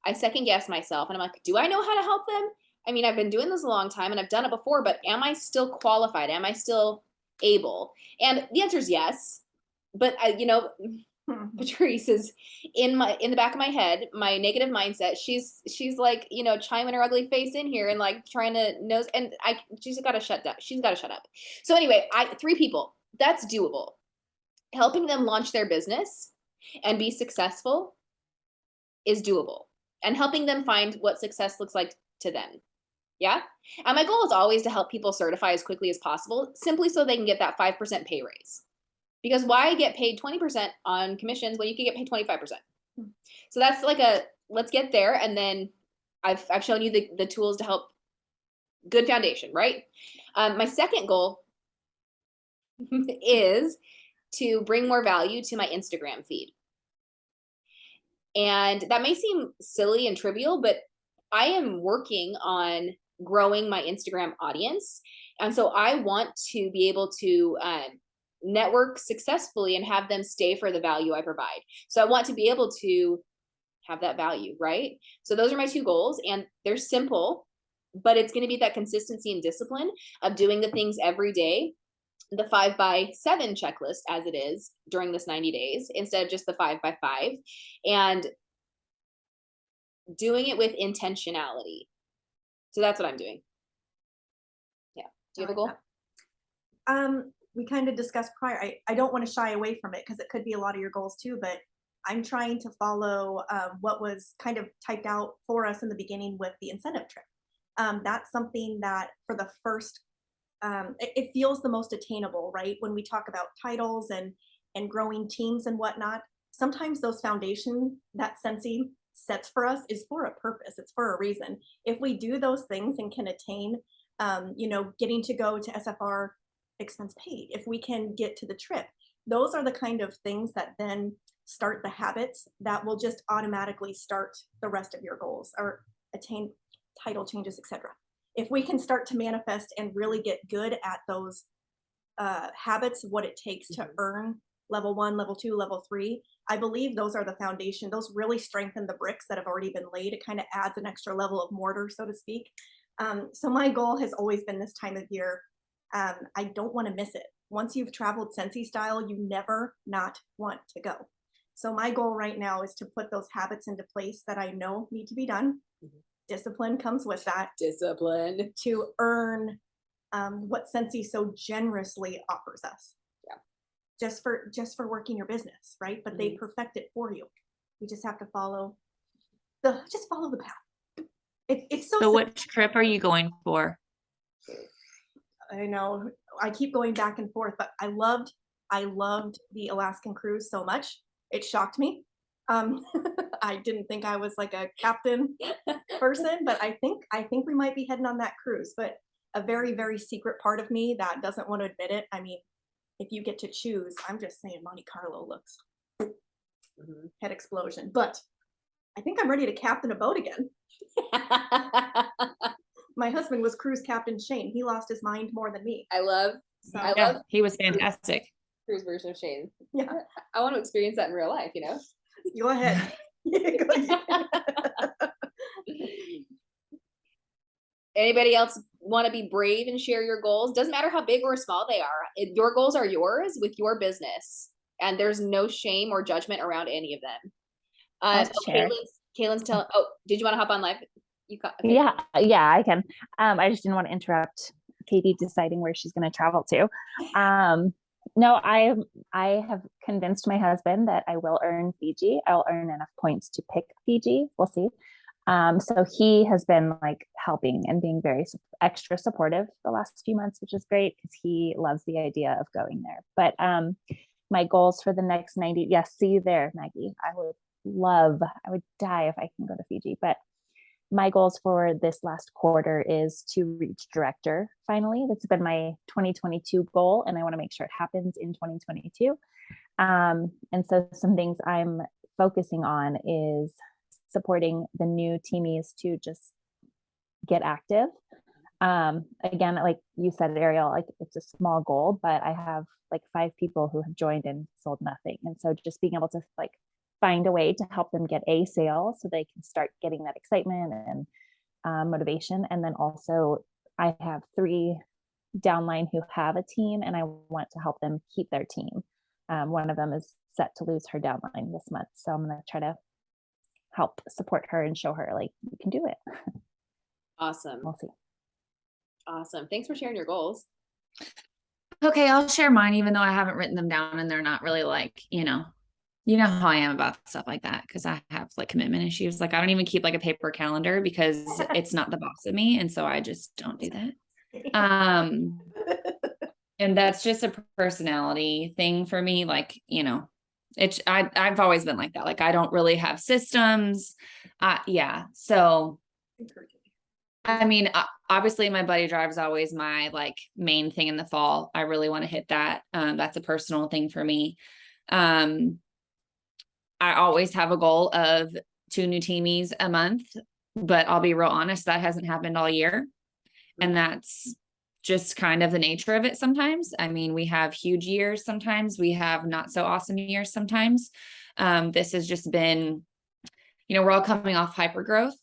I second guess myself and I'm like, do I know how to help them? I mean, I've been doing this a long time and I've done it before, but am I still qualified? Am I still able? And the answer is yes. But Patrice is in the back of my head, my negative mindset. She's like, chiming her ugly face in here and like trying to nose, and she's got to shut up. She's got to shut up. So anyway, 3 people, that's doable. Helping them launch their business and be successful is doable, and helping them find what success looks like to them. Yeah. And my goal is always to help people certify as quickly as possible, simply so they can get that 5% pay raise. Because why get paid 20% on commissions when you can get paid 25%? So that's like let's get there. And then I've shown you the tools to help. Good foundation, right? My second goal is to bring more value to my Instagram feed. And that may seem silly and trivial, but I am working on growing my Instagram audience. And so I want to be able to network successfully and have them stay for the value I provide. So I want to be able to have that value, right? So those are my 2 goals, and they're simple, but it's going to be that consistency and discipline of doing the things every day, the 5x7 checklist as it is during this 90 days, instead of just the 5x5, and doing it with intentionality. So that's what I'm doing. Yeah. Do you have a goal? We kind of discussed prior, I don't want to shy away from it because it could be a lot of your goals too, but I'm trying to follow what was kind of typed out for us in the beginning with the incentive trip. That's something that for the first, it feels the most attainable, right? When we talk about titles and growing teams and whatnot, sometimes those foundations that Scentsy sets for us is for a purpose. It's for a reason. If we do those things and can attain, getting to go to SFR expense paid, if we can get to the trip, those are the kind of things that then start the habits that will just automatically start the rest of your goals or attain title changes, etc. If we can start to manifest and really get good at those habits, what it takes to earn level 1, level 2, level 3, I believe those are the foundation. Those really strengthen the bricks that have already been laid. It kind of adds an extra level of mortar, so to speak. So my goal has always been this time of year. I don't want to miss it. Once you've traveled Scentsy style, you never not want to go. So my goal right now is to put those habits into place that I know need to be done. Discipline comes with that. Discipline. To earn what Scentsy so generously offers us. Yeah. Just for working your business, right? But they perfect it for you. You just have to follow the path. It's so So simple. which trip are you going for? I know I keep going back and forth, but I loved the Alaskan cruise so much. It shocked me. I didn't think I was like a captain person, but I think we might be heading on that cruise. But a very, very secret part of me that doesn't want to admit it. I mean, if you get to choose, I'm just saying Monte Carlo looks head explosion. But I think I'm ready to captain a boat again. My husband was cruise captain Shane. He lost his mind more than me. I love He was fantastic. cruise version of Shane. Yeah. I want to experience that in real life, you know? Go ahead. Anybody else want to be brave and share your goals? Doesn't matter how big or small they are. Your goals are yours with your business, and there's no shame or judgment around any of them. I'll share. Kaylin's telling. Oh, did you want to hop on live? Okay. Yeah, I can. I just didn't want to interrupt Katie deciding where she's going to travel to. No, I have convinced my husband that I will earn Fiji. I'll earn enough points to pick Fiji. We'll see. So he has been like helping and being very extra supportive the last few months, which is great because he loves the idea of going there. But my goals for the next 90, yes, see you there, Maggie. I would die if I can go to Fiji, but my goals for this last quarter is to reach director finally. That's been my 2022 goal, and I want to make sure it happens in 2022. And so some things I'm focusing on is supporting the new teamies to just get active. Again, like you said, Ariel, like it's a small goal, but I have like 5 people who have joined and sold nothing. And so just being able to like find a way to help them get a sale so they can start getting that excitement and motivation. And then also I have 3 downline who have a team and I want to help them keep their team. One of them is set to lose her downline this month. So I'm going to try to help support her and show her like you can do it. Awesome. We'll see. Awesome. Thanks for sharing your goals. Okay, I'll share mine, even though I haven't written them down and they're not really like, you know how I am about stuff like that because I have like commitment issues. Like I don't even keep like a paper calendar because it's not the boss of me. And so I just don't do that. And that's just a personality thing for me. Like, I've always been like that. Like I don't really have systems. Yeah. So, I mean, obviously my buddy drive is always my like main thing in the fall. I really want to hit that. That's a personal thing for me. I always have a goal of 2 new teamies a month, but I'll be real honest, that hasn't happened all year. And that's just kind of the nature of it sometimes. I mean, we have huge years sometimes, we have not so awesome years sometimes. This has just been, we're all coming off hyper growth,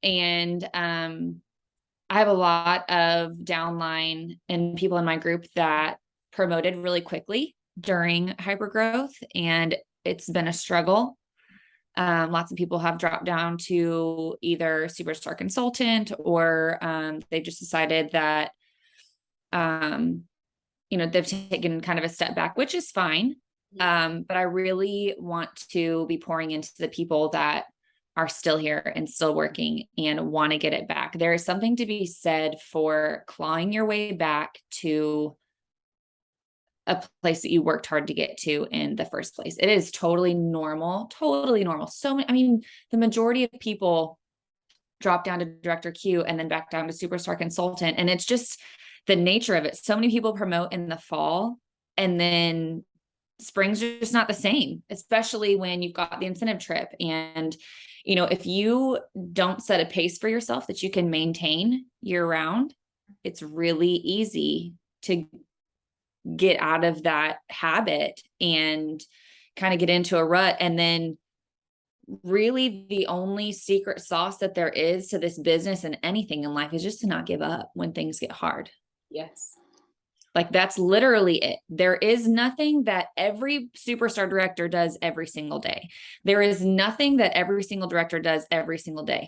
and I have a lot of downline and people in my group that promoted really quickly during hyper growth, and it's been a struggle. Lots of people have dropped down to either superstar consultant, or they just decided that they've taken kind of a step back, which is fine. But I really want to be pouring into the people that are still here and still working and want to get it back. There is something to be said for clawing your way back to a place that you worked hard to get to in the first place. It is totally normal, totally normal. So many, the majority of people drop down to director Q and then back down to superstar consultant. And it's just the nature of it. So many people promote in the fall, and then spring's just not the same, especially when you've got the incentive trip. And, if you don't set a pace for yourself that you can maintain year round, it's really easy to get out of that habit and kind of get into a rut. And then really the only secret sauce that there is to this business and anything in life is just to not give up when things get hard. Yes. Like, that's literally it. There is nothing that every superstar director does every single day. There is nothing that every single director does every single day.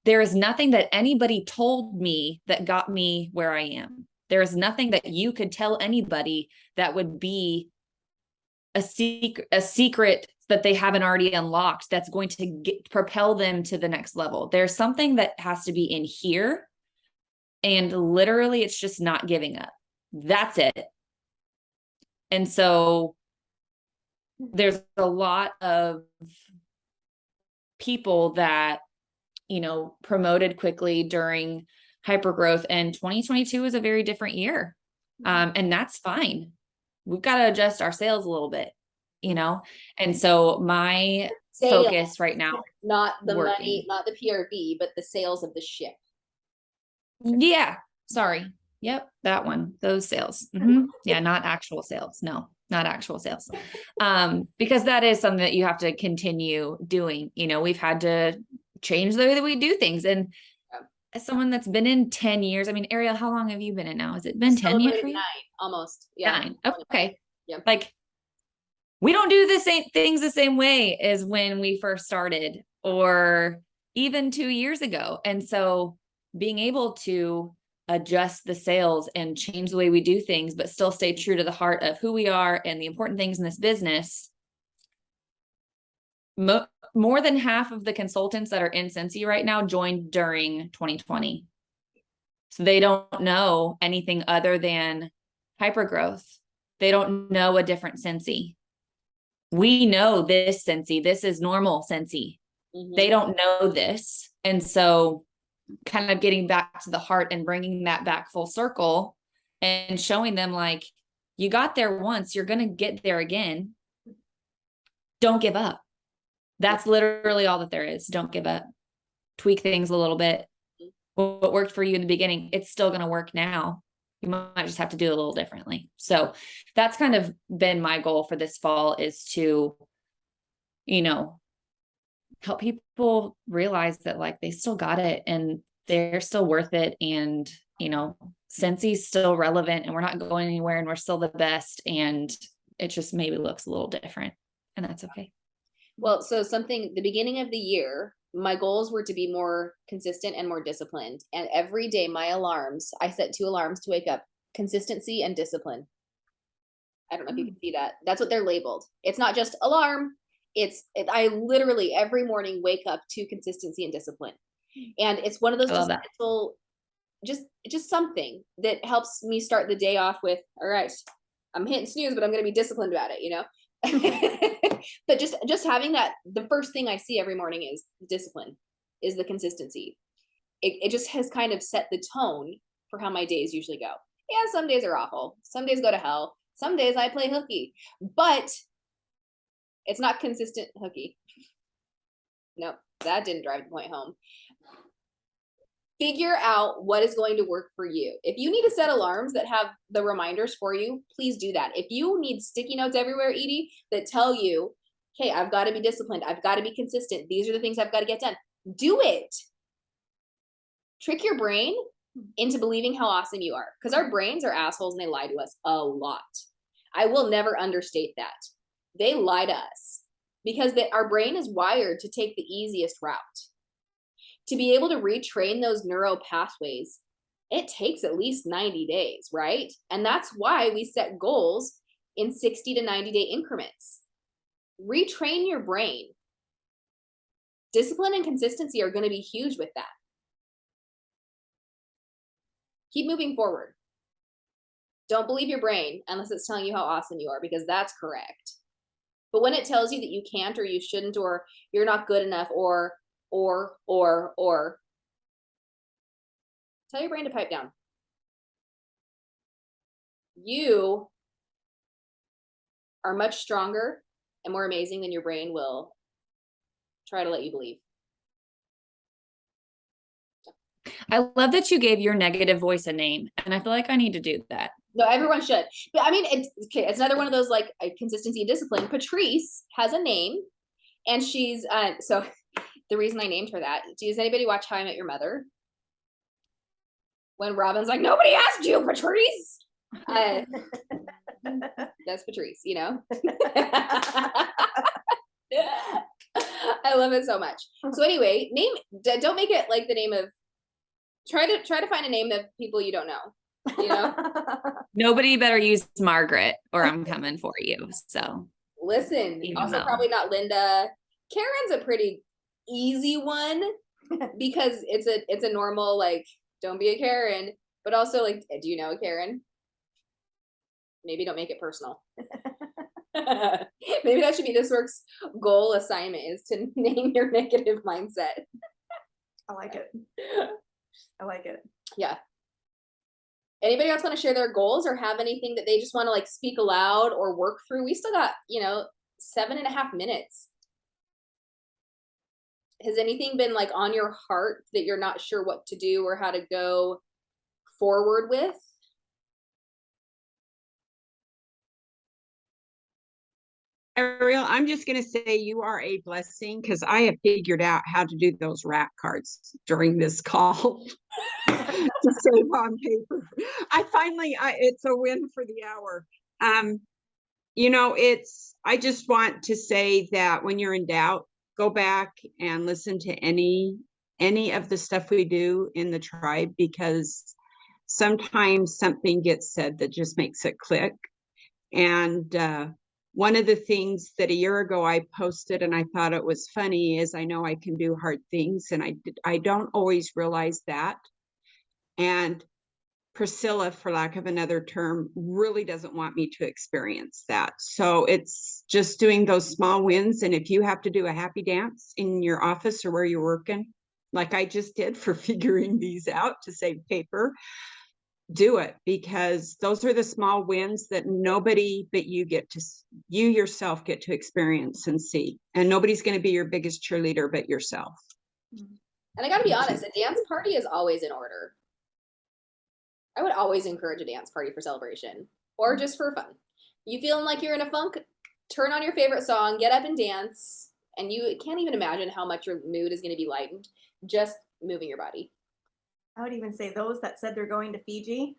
There is nothing that anybody told me that got me where I am. There is nothing that you could tell anybody that would be a secret that they haven't already unlocked that's going to propel them to the next level. There's something that has to be in here, and literally it's just not giving up. That's it. And so there's a lot of people that, promoted quickly during hypergrowth, and 2022 is a very different year. And that's fine. We've got to adjust our sales a little bit, and so my Sales, focus right now, not the working. money, not the PRV, but the sales of the ship. Yeah, sorry. Yep, that one, those sales. Yeah, not actual sales. No, not actual sales. Because that is something that you have to continue doing. We've had to change the way that we do things. And as someone that's been in 10 years, I mean, Ariel, how long have you been in now? Has it been 10 years for you? 9, almost. Yeah. 9. Okay. Yeah. Like, we don't do the same things the same way as when we first started, or even 2 years ago. And so being able to adjust the sales and change the way we do things, but still stay true to the heart of who we are and the important things in this business. More than half of the consultants that are in Scentsy right now joined during 2020. So they don't know anything other than hypergrowth. They don't know a different Scentsy. We know this Scentsy. This is normal Scentsy. They don't know this. And so kind of getting back to the heart and bringing that back full circle and showing them, like, you got there once, you're going to get there again. Don't give up. That's literally all that there is. Don't give up. Tweak things a little bit. What worked for you in the beginning, it's still going to work now. You might just have to do it a little differently. So that's kind of been my goal for this fall, is to, help people realize that, like, they still got it and they're still worth it. And, Scentsy's still relevant, and we're not going anywhere, and we're still the best. And it just maybe looks a little different, and that's okay. Well, so the beginning of the year, my goals were to be more consistent and more disciplined. And every day, my alarms, I set 2 alarms to wake up: consistency and discipline. I don't know if you can see that. That's what they're labeled. It's not just alarm. I literally every morning wake up to consistency and discipline. And it's one of those just mental, just something that helps me start the day off with, all right, I'm hitting snooze, but I'm going to be disciplined about it, But just having that, the first thing I see every morning is discipline, is the consistency. It just has kind of set the tone for how my days usually go. Yeah, some days are awful. Some days go to hell. Some days I play hooky, but it's not consistent hooky. Nope, that didn't drive the point home. Figure out what is going to work for you. If you need to set alarms that have the reminders for you, please do that. If you need sticky notes everywhere, Edie, that tell you, okay, I've got to be disciplined, I've got to be consistent, these are the things I've got to get done, do it. Trick your brain into believing how awesome you are, because our brains are assholes and they lie to us a lot. I will never understate that. They lie to us because our brain is wired to take the easiest route. To be able to retrain those neural pathways, it takes at least 90 days, right? And that's why we set goals in 60 to 90-day increments. Retrain your brain. Discipline and consistency are going to be huge with that. Keep moving forward. Don't believe your brain unless it's telling you how awesome you are, because that's correct. But when it tells you that you can't or you shouldn't or you're not good enough or tell your brain to pipe down. You are much stronger and more amazing than your brain will try to let you believe. I love that you gave your negative voice a name, and I feel like I need to do that. No, everyone should. But I mean, it's another one of those like consistency and discipline. Patrice has a name, and she's so the reason I named her that. Does anybody watch How I Met Your Mother? When Robin's like, nobody asked you, Patrice. That's Patrice, you know. I love it so much. So anyway, don't make it like the name of. Try to find a name of people you don't know. You know. Nobody better use Margaret, or I'm coming for you. So listen. Even Also, though. probably not Linda. Karen's a pretty easy one because it's a normal like don't be a Karen, but also like do you know a Karen? Maybe don't make it personal. Maybe that should be this work's goal assignment is to name your negative mindset. I like it. I like it. Yeah. Anybody else want to share their goals or have anything that they just want to like speak aloud or work through? We still got, 7.5 minutes. Has anything been like on your heart that you're not sure what to do or how to go forward with? Ariel, I'm just going to say you are a blessing because I have figured out how to do those rap cards during this call to save on paper. It's a win for the hour. I just want to say that when you're in doubt, go back and listen to any of the stuff we do in the tribe, because sometimes something gets said that just makes it click. And one of the things that a year ago I posted and I thought it was funny is I know I can do hard things, and I don't always realize that. And Priscilla, for lack of another term, really doesn't want me to experience that. So it's just doing those small wins. And if you have to do a happy dance in your office or where you're working, like I just did for figuring these out to save paper, do it, because those are the small wins that nobody but you yourself get to experience and see. And nobody's going to be your biggest cheerleader but yourself. And I got to be honest, a dance party is always in order. I would always encourage a dance party for celebration or just for fun. You feeling like you're in a funk, turn on your favorite song, get up and dance. And you can't even imagine how much your mood is going to be lightened just moving your body. I would even say those that said they're going to Fiji,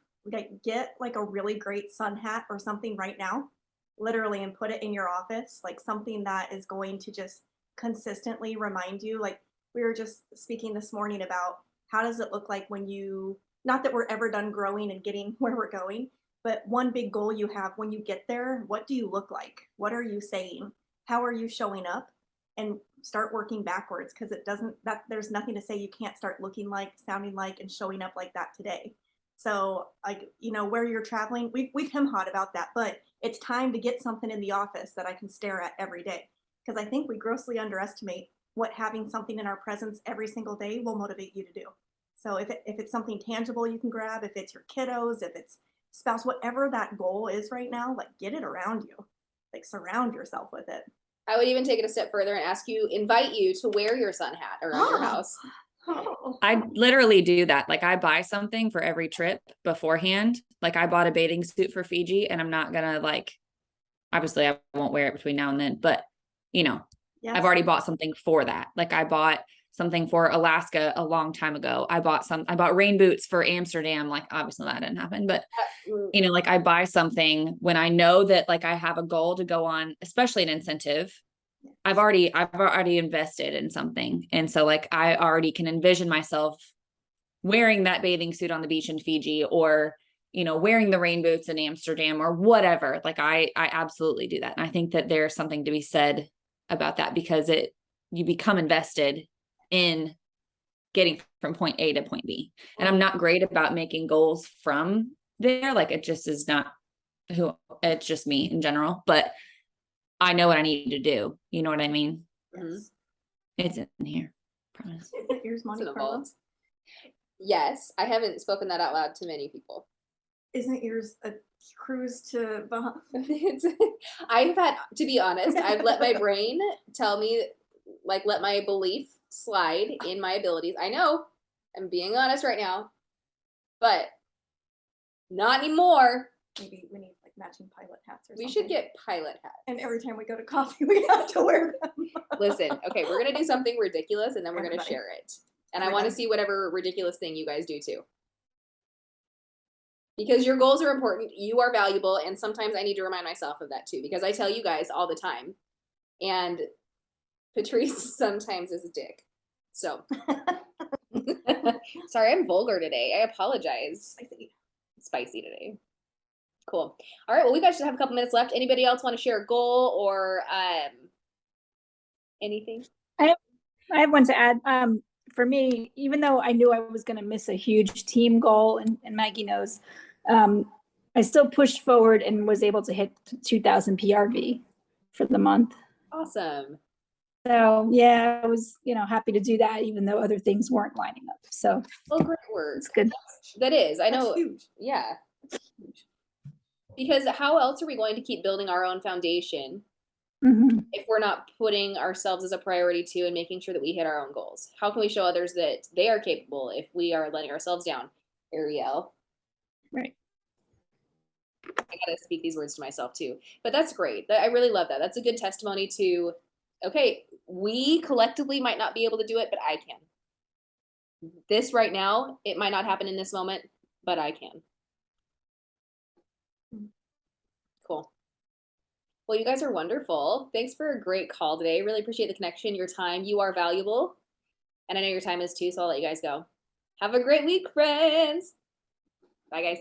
get like a really great sun hat or something right now, literally, and put it in your office, like something that is going to just consistently remind you. Like we were just speaking this morning about how does it look like when you, not that we're ever done growing and getting where we're going, but one big goal you have when you get there, what do you look like? What are you saying? How are you showing up? And start working backwards, because there's nothing to say you can't start looking like, sounding like, and showing up like that today. So where you're traveling, we've him-hawed about that, but it's time to get something in the office that I can stare at every day. Because I think we grossly underestimate what having something in our presence every single day will motivate you to do. So if it's something tangible you can grab, if it's your kiddos, if it's spouse, whatever that goal is right now, like get it around you, like surround yourself with it. I would even take it a step further and invite you to wear your sun hat around your house. I literally do that. Like I buy something for every trip beforehand. Like I bought a bathing suit for Fiji and I'm not gonna like, obviously I won't wear it between now and then, but you know, Yes. I've already bought something for that. Like I bought something for Alaska a long time ago. I bought rain boots for Amsterdam. Like obviously that didn't happen, but you know, like I buy something when I know that like I have a goal to go on, especially an incentive. I've already invested in something. And so like I already can envision myself wearing that bathing suit on the beach in Fiji, or, you know, wearing the rain boots in Amsterdam or whatever. Like I absolutely do that. And I think that there's something to be said about that, because you become invested in getting from point A to point B. And I'm not great about making goals from there. Like it just is not it's just me in general, but I know what I need to do. You know what I mean? Mhm. It's in here. Promise. Is it yours, It's Monte in the Carlo? vault. Yes, I haven't spoken that out loud to many people. Isn't yours a cruise to Bahamas? I've had, to be honest, I've let my brain tell me, like, let my belief slide in my abilities. I know, I'm being honest right now, but not anymore. Maybe we need like matching pilot hats or We something. should get pilot hats. And every time we go to coffee, we have to wear them. Listen, okay, we're gonna do something ridiculous and then we're gonna Everybody. share it. And I want to Everybody. see whatever ridiculous thing you guys do too. Because your goals are important, you are valuable, and sometimes I need to remind myself of that too, because I tell you guys all the time. And Patrice sometimes is a dick. So sorry, I'm vulgar today. I apologize. Spicy today. Cool. All right, well, we guys just have a couple minutes left. Anybody else want to share a goal or anything? I have one to add. For me, even though I knew I was going to miss a huge team goal, and Maggie knows, I still pushed forward and was able to hit 2,000 PRV for the month. Awesome. So yeah, I was, happy to do that, even though other things weren't lining up. So Well, great work. it's good. That is. I know. That's huge. Yeah. Because how else are we going to keep building our own foundation Mhm. if we're not putting ourselves as a priority too and making sure that we hit our own goals? How can we show others that they are capable if we are letting ourselves down? Ariel. Right. I gotta speak these words to myself too. But that's great. I really love that. That's a good testimony to, okay, we collectively might not be able to do it, but I can. This right now, it might not happen in this moment, but I can. Cool. Well, you guys are wonderful. Thanks for a great call today. Really appreciate the connection, your time. You are valuable. And I know your time is too, so I'll let you guys go. Have a great week, friends. Bye, guys.